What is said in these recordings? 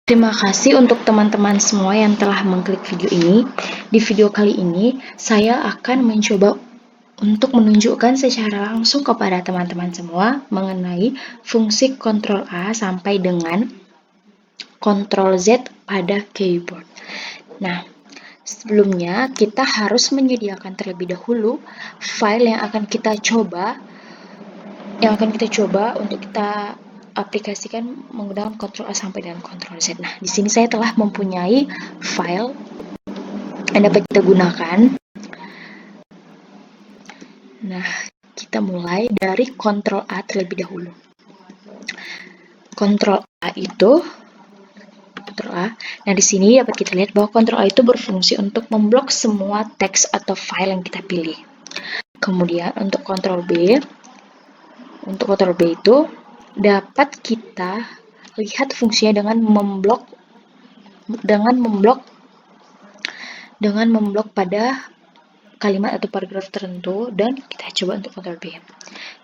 Terima kasih untuk teman-teman semua yang telah mengklik video ini. Di video kali ini, saya akan mencoba untuk menunjukkan secara langsung kepada teman-teman semua mengenai fungsi Ctrl A sampai dengan Ctrl Z pada keyboard. Nah, sebelumnya kita harus menyediakan terlebih dahulu file yang akan kita coba untuk kita aplikasikan menggunakan Ctrl A sampai dengan Ctrl Z. Nah, di sini saya telah mempunyai file yang dapat kita gunakan. Nah, kita mulai dari Ctrl A terlebih dahulu. Ctrl A itu Ctrl A. Nah, di sini dapat kita lihat bahwa Ctrl A itu berfungsi untuk memblok semua teks atau file yang kita pilih. Kemudian untuk Ctrl B itu dapat kita lihat fungsinya dengan memblok pada kalimat atau paragraf tertentu, dan kita coba untuk Ctrl B.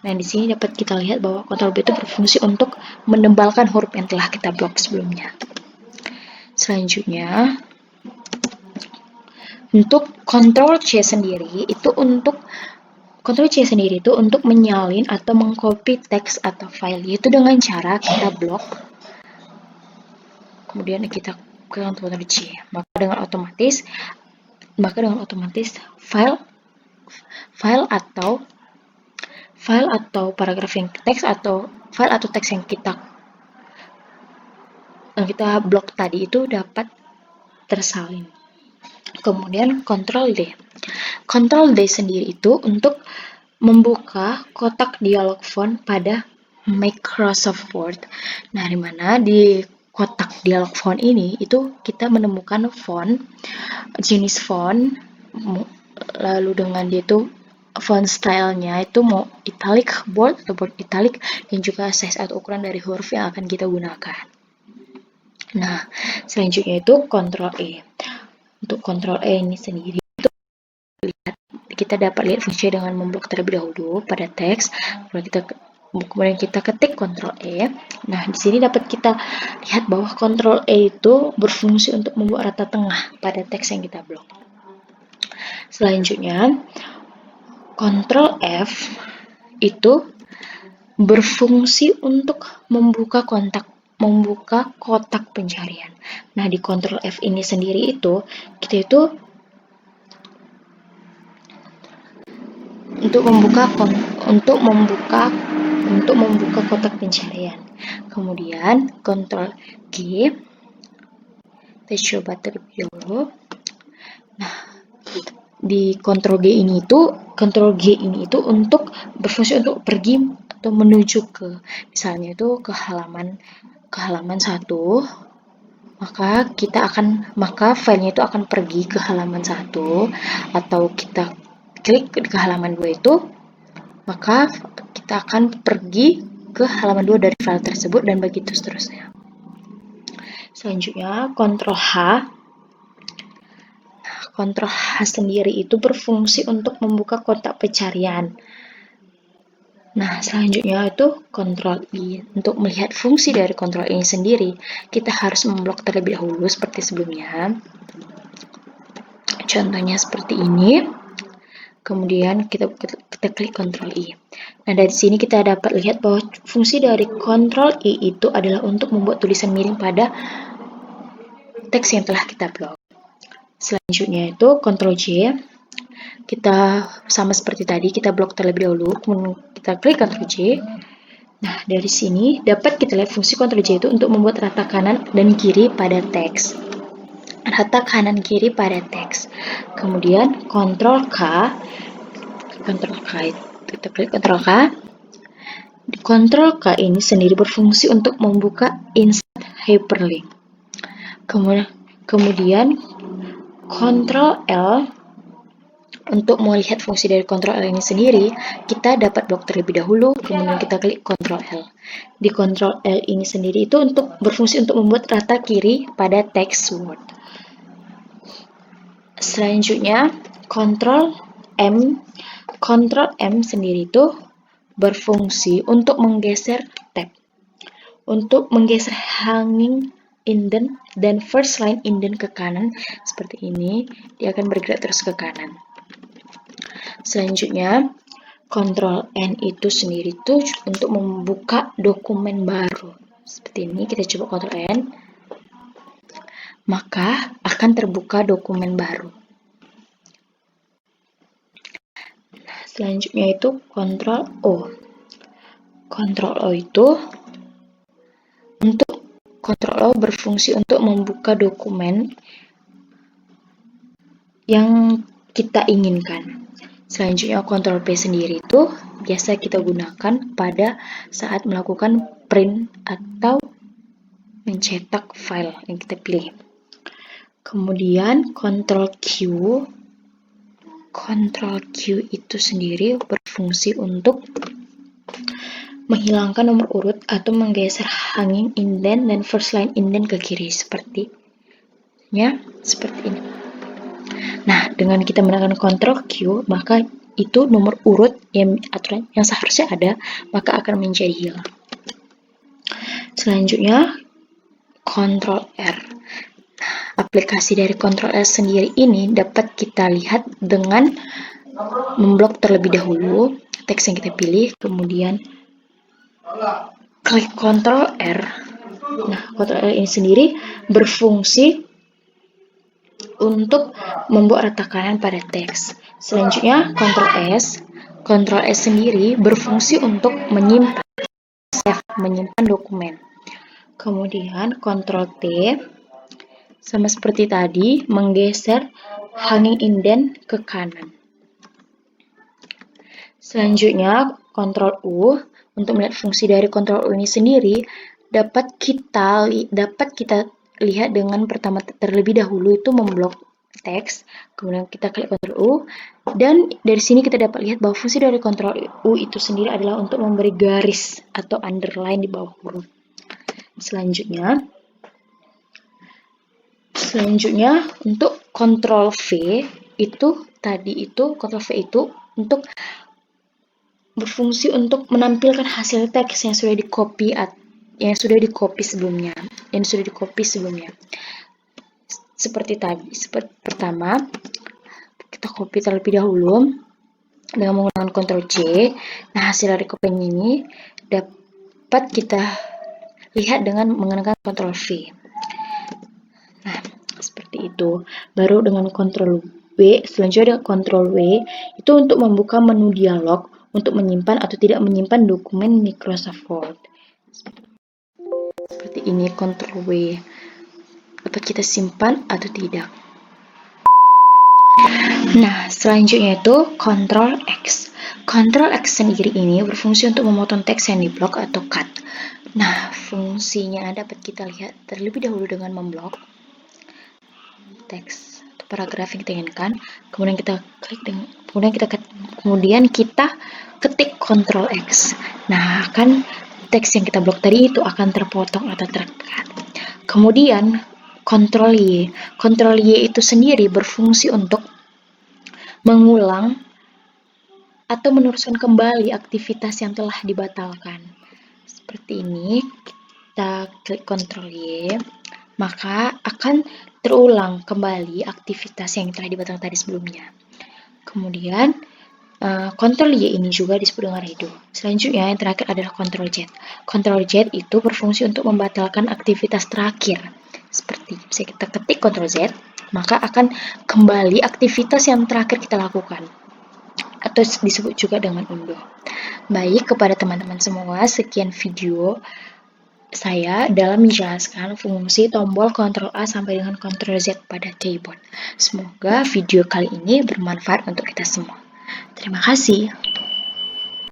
Nah, di sini dapat kita lihat bahwa Ctrl B itu berfungsi untuk menebalkan huruf yang telah kita blok sebelumnya. Selanjutnya, untuk Ctrl C sendiri itu untuk menyalin atau mengcopy teks atau file, yaitu dengan cara kita blok, kemudian kita klik Ctrl C. Maka dengan otomatis file atau paragraf yang teks atau yang kita blok tadi itu dapat tersalin. Kemudian Ctrl D. Ctrl D sendiri itu untuk membuka kotak dialog font pada Microsoft Word. Nah, di mana di kotak dialog font ini itu kita menemukan jenis font, lalu dengan dia itu font stylenya itu mau italic, bold, atau bold italic, dan juga size atau ukuran dari huruf yang akan kita gunakan. Nah, selanjutnya itu Ctrl E. Untuk Ctrl E ini sendiri itu kita dapat lihat fungsinya dengan memblok terlebih dahulu pada teks, kemudian kita ketik Ctrl E. Nah, di sini dapat kita lihat bahwa Ctrl E itu berfungsi untuk membuat rata tengah pada teks yang kita blok. Selanjutnya, Ctrl F itu berfungsi untuk membuka kotak pencarian. Nah, di Ctrl F ini sendiri itu kita itu untuk membuka kotak pencarian. Kemudian Ctrl G, kita coba terlebih dahulu. Nah, di Ctrl G ini itu untuk berfungsi untuk pergi atau menuju ke, misalnya itu ke halaman 1, maka filenya itu akan pergi ke halaman 1, atau kita klik ke halaman 2 itu, maka kita akan pergi ke halaman 2 dari file tersebut, dan begitu seterusnya. Selanjutnya, Ctrl H. Ctrl H sendiri itu berfungsi untuk membuka kotak pencarian. Nah, selanjutnya itu Ctrl I. Untuk melihat fungsi dari Ctrl I sendiri, kita harus memblok terlebih dahulu seperti sebelumnya. Contohnya seperti ini. Kemudian kita klik Ctrl I. Nah, dari sini kita dapat lihat bahwa fungsi dari Ctrl I itu adalah untuk membuat tulisan miring pada teks yang telah kita blok. Selanjutnya itu Ctrl J. Kita sama seperti tadi, kita blok terlebih dahulu, kemudian kita klik Ctrl J. Nah, dari sini dapat kita lihat fungsi Ctrl J itu untuk membuat rata kanan dan kiri pada teks. Kemudian Ctrl K. Kita klik Ctrl K. Ctrl K ini sendiri berfungsi untuk membuka insert hyperlink. Kemudian Ctrl L. Untuk melihat fungsi dari Ctrl L ini sendiri, kita dapat blok terlebih dahulu, kemudian kita klik Ctrl L. Di Ctrl L ini sendiri itu untuk berfungsi untuk membuat rata kiri pada teks Word. Selanjutnya, Ctrl M sendiri itu berfungsi untuk menggeser tab, untuk menggeser hanging indent dan first line indent ke kanan seperti ini, dia akan bergerak terus ke kanan. Selanjutnya, Ctrl N itu sendiri tuh untuk membuka dokumen baru. Seperti ini, kita coba Ctrl N, maka akan terbuka dokumen baru. Nah, selanjutnya itu Ctrl O. Ctrl O itu Ctrl O berfungsi untuk membuka dokumen yang kita inginkan. Selanjutnya Ctrl P sendiri itu biasa kita gunakan pada saat melakukan print atau mencetak file yang kita pilih. Kemudian Ctrl Q itu sendiri berfungsi untuk menghilangkan nomor urut atau menggeser hanging indent dan first line indent ke kiri seperti ini. Nah, dengan kita menekan Ctrl Q, maka itu nomor urut yang seharusnya ada, maka akan menjadi hilang. Selanjutnya, Ctrl R. Nah, aplikasi dari Ctrl R sendiri ini dapat kita lihat dengan memblok terlebih dahulu teks yang kita pilih, kemudian klik Ctrl R. Nah, Ctrl R ini sendiri berfungsi untuk membuat retakan pada teks. Selanjutnya, Ctrl S sendiri berfungsi untuk menyimpan dokumen. Kemudian Ctrl T, sama seperti tadi, menggeser hanging indent ke kanan. Selanjutnya, Ctrl U. Untuk melihat fungsi dari Ctrl U ini sendiri, dapat kita lihat dengan pertama terlebih dahulu itu memblok teks, kemudian kita klik Ctrl U, dan dari sini kita dapat lihat bahwa fungsi dari Ctrl U itu sendiri adalah untuk memberi garis atau underline di bawah huruf. Selanjutnya untuk Ctrl V itu Ctrl V itu untuk berfungsi untuk menampilkan hasil teks yang sudah di-copy sebelumnya. Seperti tadi, pertama kita copy terlebih dahulu dengan menggunakan Ctrl C. Nah, hasil dari copy ini dapat kita lihat dengan menggunakan Ctrl V. Nah, seperti itu. Baru dengan Ctrl W, selanjutnya dengan Ctrl W itu untuk membuka menu dialog untuk menyimpan atau tidak menyimpan dokumen Microsoft Word. Seperti ini, Ctrl W. Dapat kita simpan atau tidak. Nah, selanjutnya itu Ctrl X. Ctrl X sendiri ini berfungsi untuk memotong teks yang diblok atau cut. Nah, fungsinya dapat kita lihat terlebih dahulu dengan memblok teks atau paragraf yang kita inginkan, kemudian kita klik kemudian kita ketik Ctrl X. Nah, teks yang kita blok tadi itu akan terpotong atau terkat. Kemudian Ctrl Y. Ctrl Y itu sendiri berfungsi untuk mengulang atau meneruskan kembali aktivitas yang telah dibatalkan. Seperti ini, kita klik Ctrl Y, maka akan terulang kembali aktivitas yang telah dibatalkan tadi sebelumnya. Kemudian, Ctrl Y ini juga disebut dengan redo. Selanjutnya, yang terakhir adalah Ctrl Z. Ctrl Z itu berfungsi untuk membatalkan aktivitas terakhir. Seperti bisa kita ketik Ctrl Z, maka akan kembali aktivitas yang terakhir kita lakukan, atau disebut juga dengan undo. Baik, kepada teman-teman semua, sekian video saya dalam menjelaskan fungsi tombol Ctrl A sampai dengan Ctrl Z pada keyboard. Semoga video kali ini bermanfaat untuk kita semua. Terima kasih.